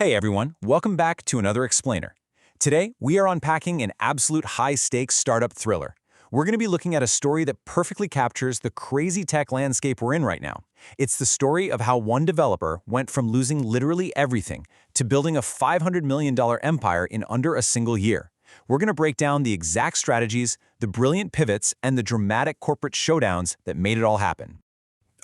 Hey everyone, welcome back to another Explainer. Today, we are unpacking an absolute high-stakes startup thriller. We're going to be looking at a story that perfectly captures the crazy tech landscape we're in right now. It's the story of how one developer went from losing literally everything to building a $500 million empire in under a single year. We're going to break down the exact strategies, the brilliant pivots, and the dramatic corporate showdowns that made it all happen.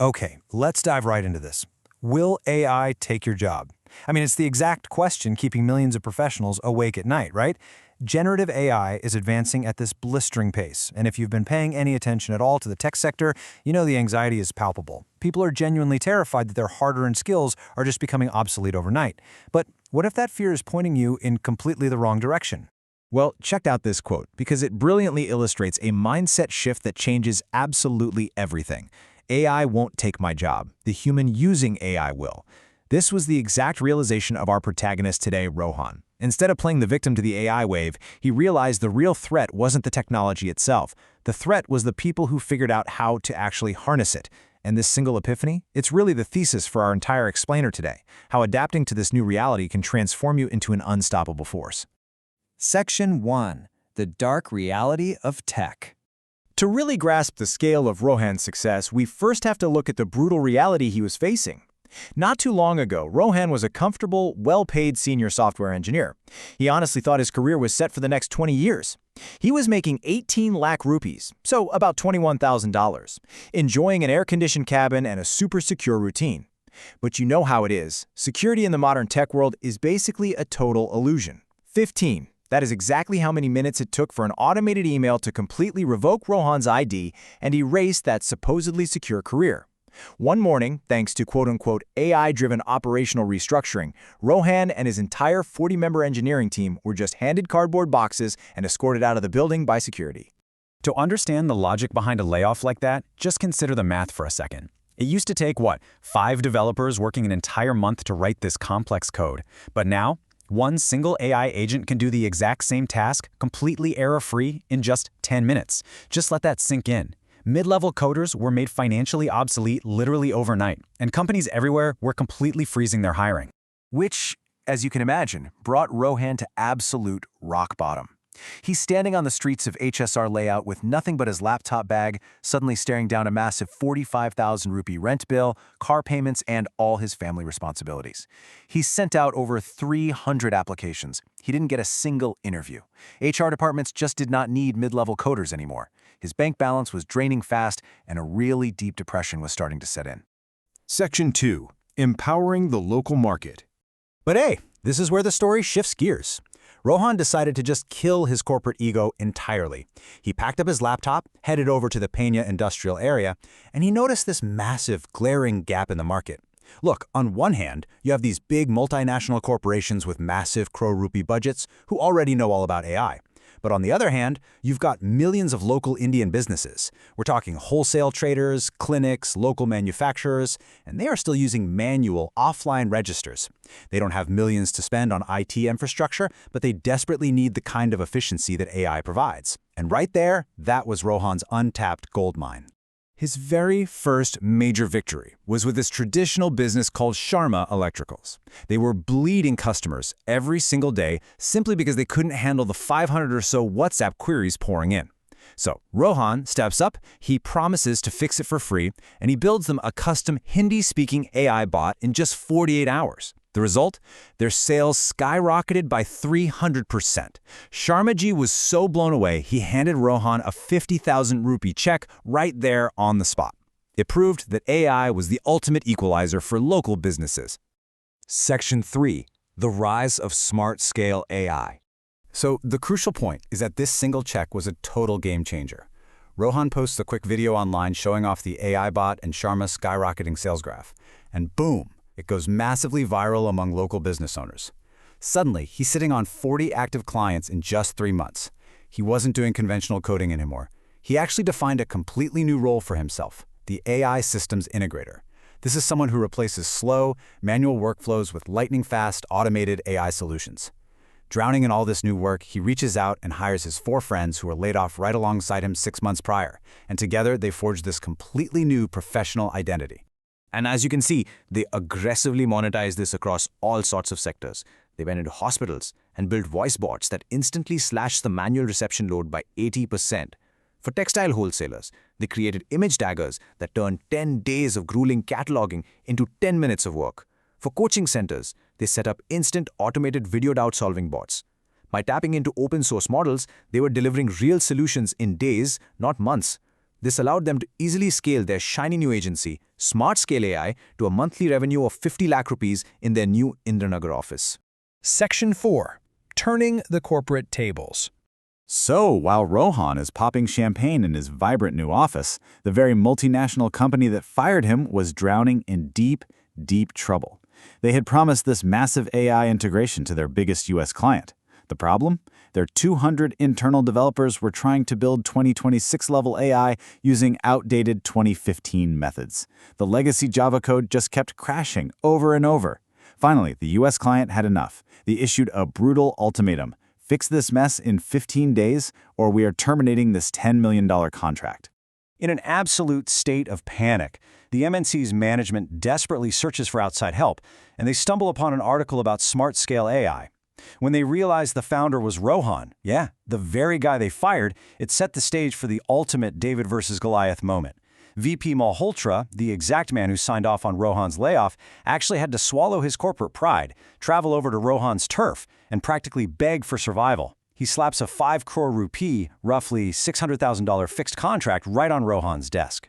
Okay, let's dive right into this. Will AI take your job? I mean, it's the exact question keeping millions of professionals awake at night, right? Generative AI is advancing at this blistering pace, and if you've been paying any attention at all to the tech sector, you know the anxiety is palpable. People are genuinely terrified that their hard-earned skills are just becoming obsolete overnight. But what if that fear is pointing you in completely the wrong direction? Well, check out this quote, because it brilliantly illustrates a mindset shift that changes absolutely everything. AI won't take my job. The human using AI will. This was the exact realization of our protagonist today, Rohan. Instead of playing the victim to the AI wave, he realized the real threat wasn't the technology itself. The threat was the people who figured out how to actually harness it. And this single epiphany? It's really the thesis for our entire explainer today, how adapting to this new reality can transform you into an unstoppable force. Section 1. The Dark Reality of Tech. To really grasp the scale of Rohan's success, we first have to look at the brutal reality he was facing. Not too long ago, Rohan was a comfortable, well-paid senior software engineer. He honestly thought his career was set for the next 20 years. He was making 18 lakh rupees, so about $21,000, enjoying an air-conditioned cabin and a super secure routine. But you know how it is. Security in the modern tech world is basically a total illusion. 15. That is exactly how many minutes it took for an automated email to completely revoke Rohan's ID and erase that supposedly secure career. One morning, thanks to quote-unquote AI-driven operational restructuring, Rohan and his entire 40-member engineering team were just handed cardboard boxes and escorted out of the building by security. To understand the logic behind a layoff like that, just consider the math for a second. It used to take, 5 developers working an entire month to write this complex code. But now, one single AI agent can do the exact same task, completely error-free, in just 10 minutes. Just let that sink in. Mid-level coders were made financially obsolete literally overnight, and companies everywhere were completely freezing their hiring. Which, as you can imagine, brought Rohan to absolute rock bottom. He's standing on the streets of HSR layout with nothing but his laptop bag, suddenly staring down a massive 45,000 rupee rent bill, car payments, and all his family responsibilities. He's sent out over 300 applications. He didn't get a single interview. HR departments just did not need mid-level coders anymore. His bank balance was draining fast, and a really deep depression was starting to set in. Section 2. Empowering the local market. But hey, this is where the story shifts gears. Rohan decided to just kill his corporate ego entirely. He packed up his laptop, headed over to the Peña industrial area, and he noticed this massive, glaring gap in the market. Look, on one hand, you have these big multinational corporations with massive crore rupee budgets who already know all about AI. But on the other hand, you've got millions of local Indian businesses. We're talking wholesale traders, clinics, local manufacturers, and they are still using manual, offline registers. They don't have millions to spend on IT infrastructure, but they desperately need the kind of efficiency that AI provides. And right there, that was Rohan's untapped gold mine. His very first major victory was with this traditional business called Sharma Electricals. They were bleeding customers every single day simply because they couldn't handle the 500 or so WhatsApp queries pouring in. So Rohan steps up, he promises to fix it for free, and he builds them a custom Hindi-speaking AI bot in just 48 hours. The result? Their sales skyrocketed by 300%. Sharmaji was so blown away, he handed Rohan a 50,000 rupee check right there on the spot. It proved that AI was the ultimate equalizer for local businesses. Section 3. The Rise of Smart-Scale AI. So the crucial point is that this single check was a total game changer. Rohan posts a quick video online showing off the AI bot and Sharma's skyrocketing sales graph. And boom! It goes massively viral among local business owners. Suddenly, he's sitting on 40 active clients in just 3 months. He wasn't doing conventional coding anymore. He actually defined a completely new role for himself, the AI systems integrator. This is someone who replaces slow, manual workflows with lightning-fast, automated AI solutions. Drowning in all this new work, he reaches out and hires his 4 friends who were laid off right alongside him 6 months prior, and together they forge this completely new professional identity. And as you can see, they aggressively monetize this across all sorts of sectors. They went into hospitals and built voice bots that instantly slashed the manual reception load by 80%. For textile wholesalers, they created image daggers that turned 10 days of grueling cataloging into 10 minutes of work. For coaching centers, they set up instant automated video doubt-solving bots. By tapping into open-source models, they were delivering real solutions in days, not months. This allowed them to easily scale their shiny new agency, Smart Scale AI, to a monthly revenue of 50 lakh rupees in their new Indranagar office. Section 4. Turning the corporate tables. So, while Rohan is popping champagne in his vibrant new office, the very multinational company that fired him was drowning in deep, deep trouble. They had promised this massive AI integration to their biggest U.S. client. The problem? Their 200 internal developers were trying to build 2026-level AI using outdated 2015 methods. The legacy Java code just kept crashing over and over. Finally, the U.S. client had enough. They issued a brutal ultimatum. Fix this mess in 15 days, or we are terminating this $10 million contract. In an absolute state of panic, the MNC's management desperately searches for outside help, and they stumble upon an article about Smart Scale AI. When they realize the founder was Rohan, the very guy they fired, it set the stage for the ultimate David versus Goliath moment. VP Malhotra, the exact man who signed off on Rohan's layoff, actually had to swallow his corporate pride, travel over to Rohan's turf, and practically beg for survival. He slaps a 5 crore rupee, roughly $600,000 fixed contract right on Rohan's desk.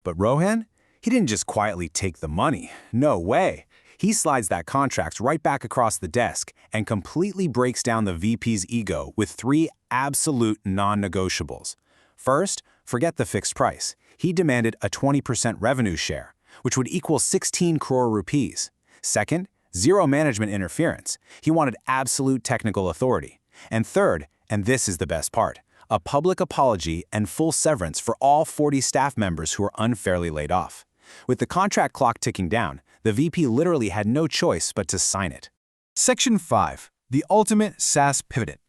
But Rohan? He didn't just quietly take the money. No way. He slides that contract right back across the desk and completely breaks down the VP's ego with 3 absolute non-negotiables. First, forget the fixed price. He demanded a 20% revenue share, which would equal 16 crore rupees. Second, zero management interference. He wanted absolute technical authority. And third, and this is the best part, a public apology and full severance for all 40 staff members who were unfairly laid off. With the contract clock ticking down, the VP literally had no choice but to sign it. Section 5. The ultimate SaaS pivot.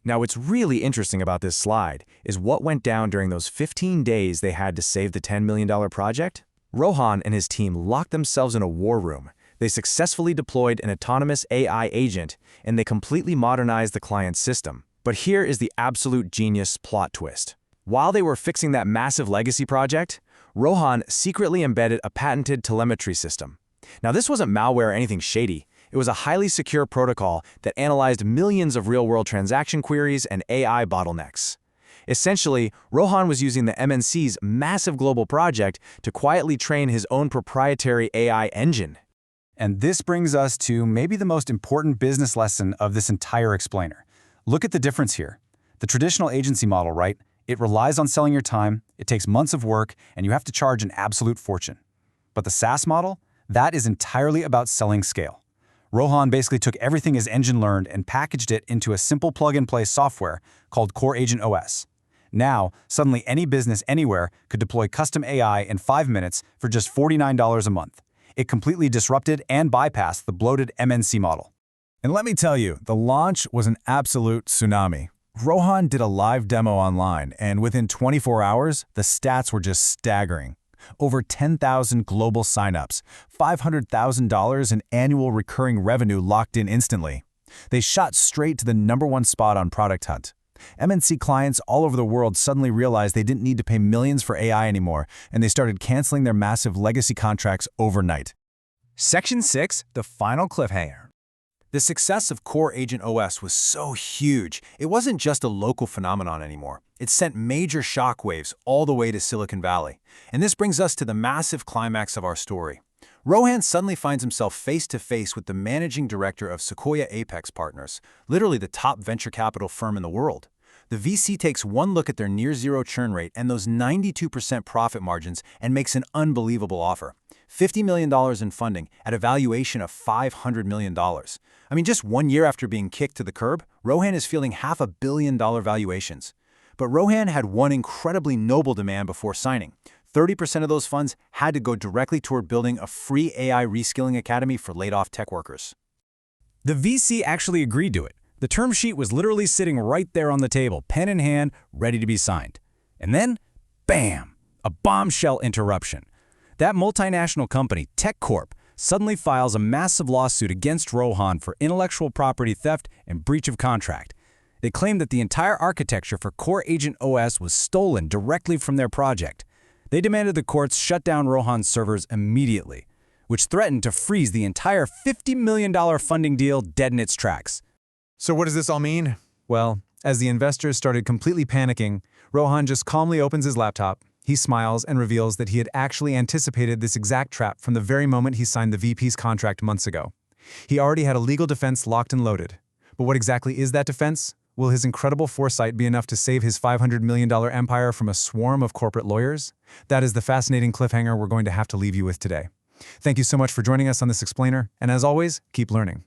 Now, what's really interesting about this slide is what went down during those 15 days they had to save the $10 million project. Rohan and his team locked themselves in a war room. They successfully deployed an autonomous AI agent, and they completely modernized the client's system. But here is the absolute genius plot twist. While they were fixing that massive legacy project, Rohan secretly embedded a patented telemetry system. Now, this wasn't malware or anything shady. It was a highly secure protocol that analyzed millions of real-world transaction queries and AI bottlenecks. Essentially, Rohan was using the MNC's massive global project to quietly train his own proprietary AI engine. And this brings us to maybe the most important business lesson of this entire explainer. Look at the difference here. The traditional agency model, right? It relies on selling your time, it takes months of work, and you have to charge an absolute fortune. But the SaaS model? That is entirely about selling scale. Rohan basically took everything his engine learned and packaged it into a simple plug-and-play software called Core Agent OS. Now, suddenly any business anywhere could deploy custom AI in 5 minutes for just $49 a month. It completely disrupted and bypassed the bloated MNC model. And let me tell you, the launch was an absolute tsunami. Rohan did a live demo online, and within 24 hours, the stats were just staggering. Over 10,000 global signups, $500,000 in annual recurring revenue locked in instantly. They shot straight to the #1 spot on Product Hunt. MNC clients all over the world suddenly realized they didn't need to pay millions for AI anymore, and they started canceling their massive legacy contracts overnight. Section 6. The final cliffhanger. The success of Core Agent OS was so huge, it wasn't just a local phenomenon anymore. It sent major shockwaves all the way to Silicon Valley. And this brings us to the massive climax of our story. Rohan suddenly finds himself face-to-face with the managing director of Sequoia Apex Partners, literally the top venture capital firm in the world. The VC takes one look at their near-zero churn rate and those 92% profit margins and makes an unbelievable offer. $50 million in funding at a valuation of $500 million. I mean, just 1 year after being kicked to the curb, Rohan is feeling $500 million valuations. But Rohan had one incredibly noble demand before signing. 30% of those funds had to go directly toward building a free AI reskilling academy for laid-off tech workers. The VC actually agreed to it. The term sheet was literally sitting right there on the table, pen in hand, ready to be signed. And then, bam, a bombshell interruption. That multinational company, TechCorp, suddenly files a massive lawsuit against Rohan for intellectual property theft and breach of contract. They claim that the entire architecture for Core Agent OS was stolen directly from their project. They demanded the courts shut down Rohan's servers immediately, which threatened to freeze the entire $50 million funding deal dead in its tracks. So what does this all mean? Well, as the investors started completely panicking, Rohan just calmly opens his laptop. He smiles and reveals that he had actually anticipated this exact trap from the very moment he signed the VP's contract months ago. He already had a legal defense locked and loaded. But what exactly is that defense? Will his incredible foresight be enough to save his $500 million empire from a swarm of corporate lawyers? That is the fascinating cliffhanger we're going to have to leave you with today. Thank you so much for joining us on this explainer, and as always, keep learning.